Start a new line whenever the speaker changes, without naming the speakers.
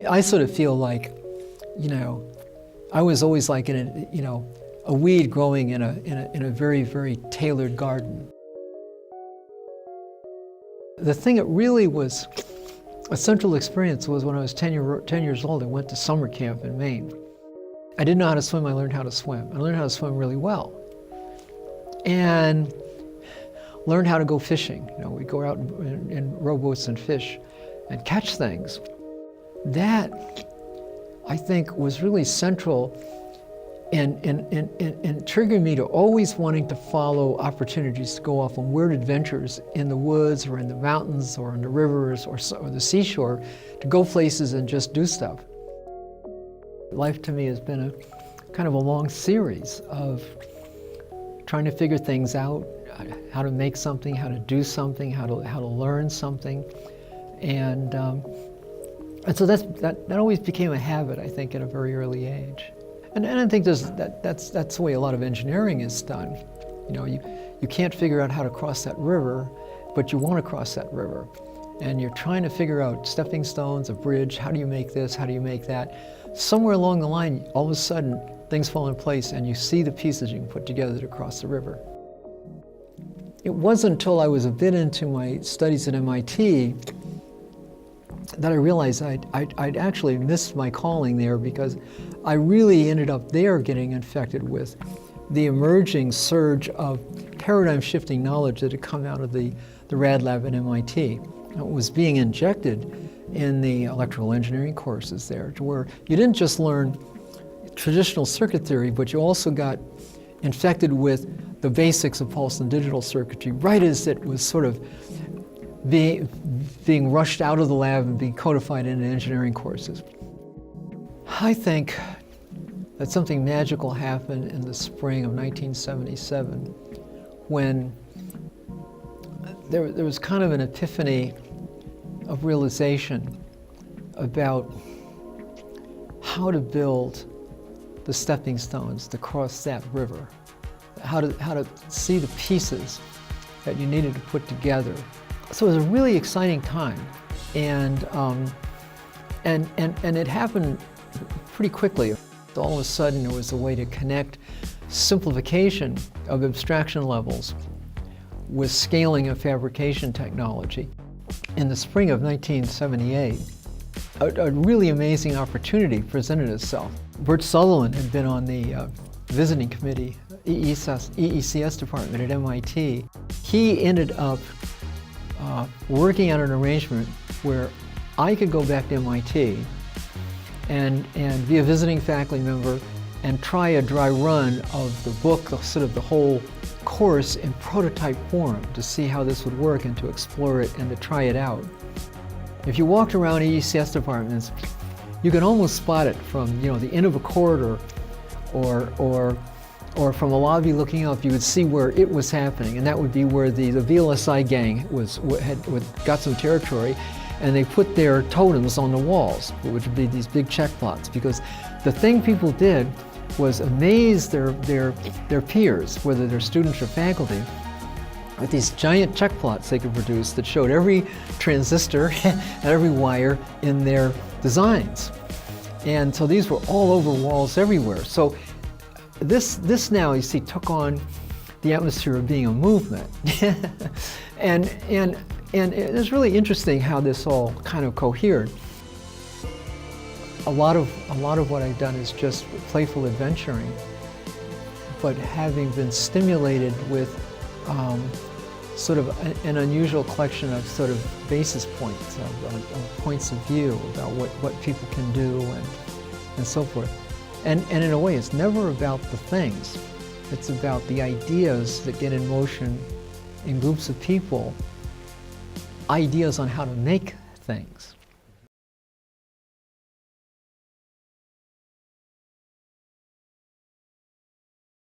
I sort of feel like, I was always like a weed growing in a very, very tailored garden. The thing that really was a central experience was when I was 10 years old. I went to summer camp in Maine. I didn't know how to swim. I learned how to swim. I learned how to swim really well, and learned how to go fishing. We'd go out in rowboats and fish and catch things. That, I think, was really central in triggering me to always wanting to follow opportunities to go off on weird adventures in the woods or in the mountains or in the rivers or the seashore, to go places and just do stuff. Life to me has been a kind of a long series of trying to figure things out, how to make something, how to do something, how to learn something, and so that always became a habit, I think, at a very early age. And I think that's the way a lot of engineering is done. You can't figure out how to cross that river, but you want to cross that river, and you're trying to figure out stepping stones, a bridge. How do you make this? How do you make that? Somewhere along the line, all of a sudden, things fall in place, and you see the pieces you can put together to cross the river. It wasn't until I was a bit into my studies at MIT that I realized I'd actually missed my calling there, because I really ended up there getting infected with the emerging surge of paradigm-shifting knowledge that had come out of the rad lab at MIT. It was being injected in the electrical engineering courses there, to where you didn't just learn traditional circuit theory, but you also got infected with the basics of pulse and digital circuitry, right as it was sort of being rushed out of the lab and being codified into engineering courses. I think that something magical happened in the spring of 1977, when there was kind of an epiphany of realization about how to build the stepping stones to cross that river, how to see the pieces that you needed to put together. So it was a really exciting time, and it happened pretty quickly. All of a sudden, there was a way to connect simplification of abstraction levels with scaling of fabrication technology. In the spring of 1978, a really amazing opportunity presented itself. Bert Sutherland had been on the visiting committee, EECS department at MIT. He ended up working out an arrangement where I could go back to MIT and be a visiting faculty member and try a dry run of the book, sort of the whole course, in prototype form, to see how this would work and to explore it and to try it out. If you walked around EECS departments, you can almost spot it from the end of a corridor or from a lobby looking up. You would see where it was happening, and that would be where the VLSI gang had got some territory, and they put their totems on the walls, which would be these big check plots, because the thing people did was amaze their peers, whether they're students or faculty, with these giant check plots they could produce that showed every transistor and every wire in their designs. And so these were all over walls everywhere. So this now, you see, took on the atmosphere of being a movement. and it was really interesting how this all kind of cohered. A lot of what I've done is just playful adventuring, but having been stimulated with sort of an unusual collection of sort of basis points, of points of view about what people can do and so forth. And in a way, it's never about the things. It's about the ideas that get in motion in groups of people, ideas on how to make things.